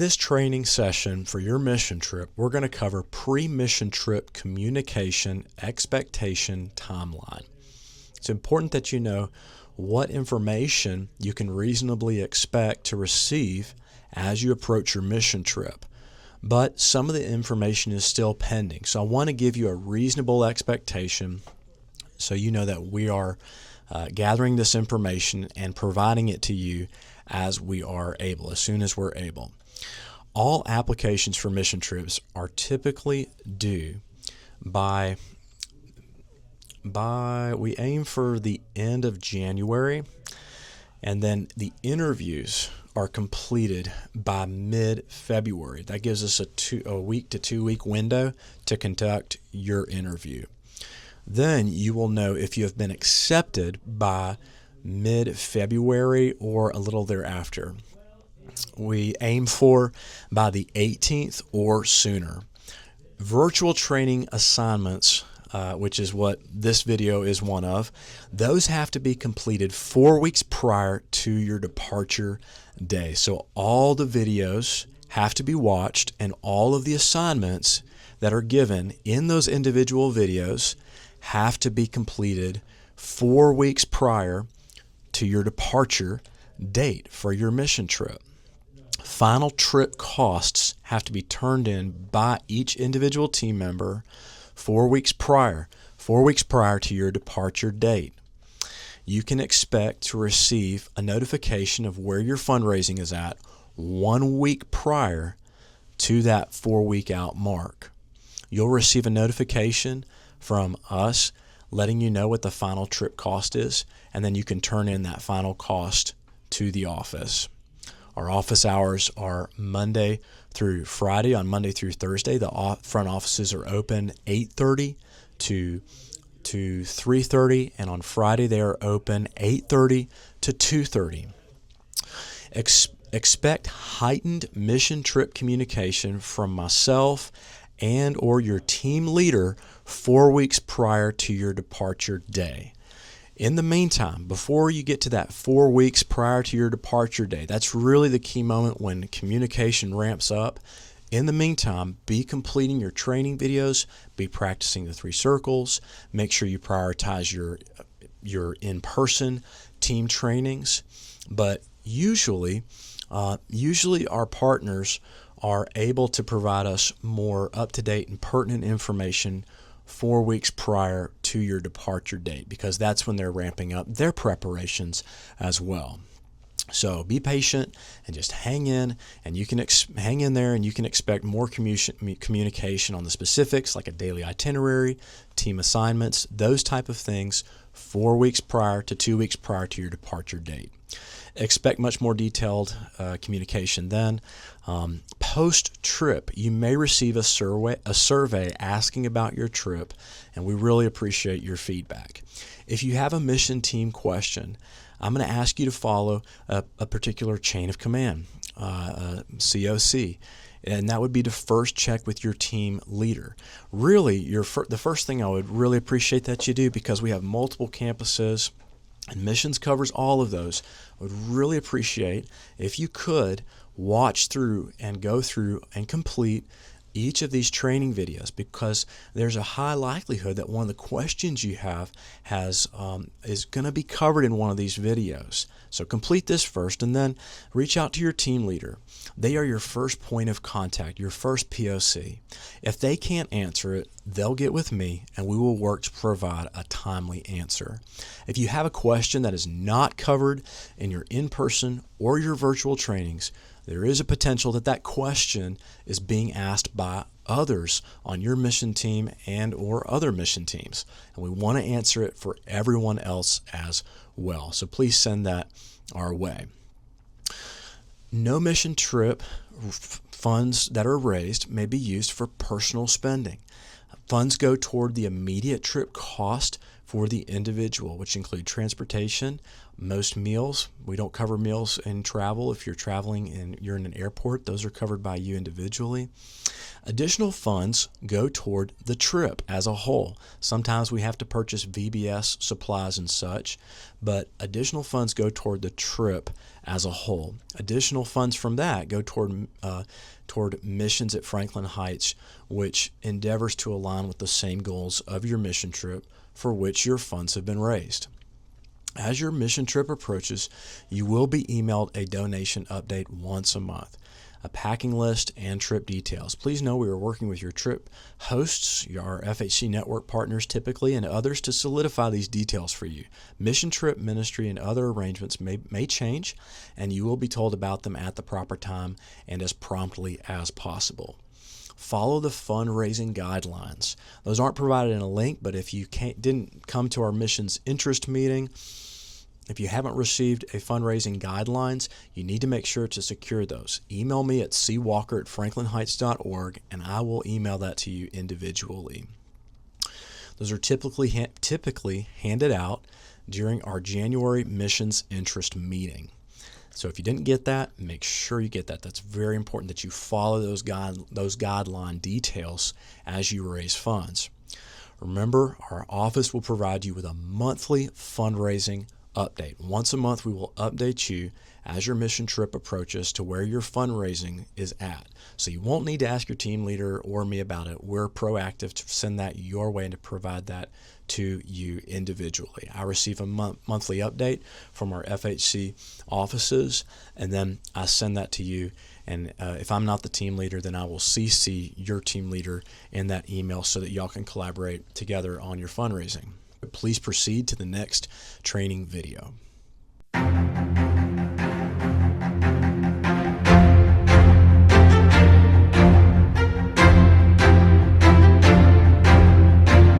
this training session for your mission trip, we're going to cover pre-mission trip communication expectation timeline. It's important that you know what information you can reasonably expect to receive as you approach your mission trip. But some of the information is still pending. So I want to give you a reasonable expectation so you know that we are gathering this information and providing it to you as we are able, as soon as we're able. All applications for mission trips are typically due by we aim for the end of January, and then the interviews are completed by mid-February. That gives us a week to 2 week window to conduct your interview. Then you will know if you have been accepted by mid-February or a little thereafter. We aim for by the 18th or sooner. Virtual training assignments, which is what this video is one of, those have to be completed 4 weeks prior to your departure day. So all the videos have to be watched, and all of the assignments that are given in those individual videos have to be completed 4 weeks prior to your departure date for your mission trip. Final trip costs have to be turned in by each individual team member 4 weeks prior to your departure date. You can expect to receive a notification of where your fundraising is at 1 week prior to that 4 week out mark. You'll receive a notification from us letting you know what the final trip cost is, and then you can turn in that final cost to the office. Our office hours are Monday through Friday. On Monday through Thursday, the front offices are open 8:30 to 3:30, and on Friday they are open 8:30 to 2:30. Expect heightened mission trip communication from myself and or your team leader 4 weeks prior to your departure day. In the meantime, before you get to that 4 weeks prior to your departure day, that's really the key moment when communication ramps up. In the meantime, be completing your training videos, be practicing the 3 circles, make sure you prioritize your in-person team trainings. But usually our partners are able to provide us more up-to-date and pertinent information 4 weeks prior to your departure date, because that's when they're ramping up their preparations as well. So be patient and just hang in, and you can hang in there, and you can expect more communication on the specifics like a daily itinerary, team assignments, those type of things 4 weeks prior to 2 weeks prior to your departure date. Expect much more detailed communication then. Post-trip, you may receive a survey asking about your trip, and we really appreciate your feedback. If you have a mission team question, I'm going to ask you to follow a particular chain of command, COC. And that would be to first check with your team leader. Really, the first thing I would really appreciate that you do, because we have multiple campuses and missions covers all of those, I would really appreciate if you could watch through and go through and complete each of these training videos, because there's a high likelihood that one of the questions you have is going to be covered in one of these videos. So complete this first, and then reach out to your team leader. They are your first point of contact, your first POC. If they can't answer it, they'll get with me, and we will work to provide a timely answer. If you have a question that is not covered in your in-person or your virtual trainings, there is a potential that that question is being asked by others on your mission team and or other mission teams, and we want to answer it for everyone else as well. So please send that our way. No mission trip funds that are raised may be used for personal spending. Funds go toward the immediate trip cost for the individual, which include transportation, most meals We don't cover meals and travel. If you're traveling and you're in an airport, those are covered by you individually. Additional funds go toward the trip as a whole. Sometimes we have to purchase VBS supplies and such, but additional funds go toward the trip as a whole. Additional funds from that go toward missions at Franklin Heights, which endeavors to align with the same goals of your mission trip for which your funds have been raised. As your mission trip approaches, you will be emailed a donation update once a month, a packing list, and trip details. Please know we are working with your trip hosts, our FHC Network Partners typically, and others to solidify these details for you. Mission trip, ministry, and other arrangements may change, and you will be told about them at the proper time and as promptly as possible. Follow the fundraising guidelines. Those aren't provided in a link, but if you didn't come to our missions interest meeting, if you haven't received a fundraising guidelines, you need to make sure to secure those. Email me at cwalker@franklinheights.org, and I will email that to you individually. Those are typically handed out during our January missions interest meeting. So if you didn't get that, make sure you get that. That's very important that you follow those guideline details as you raise funds. Remember, our office will provide you with a monthly fundraising update. Once a month, we will update you as your mission trip approaches to where your fundraising is at. So you won't need to ask your team leader or me about it. We're proactive to send that your way and to provide that to you individually. I receive a monthly update from our FHC offices, and then I send that to you. And if I'm not the team leader, then I will CC your team leader in that email so that y'all can collaborate together on your fundraising. Please proceed to the next training video.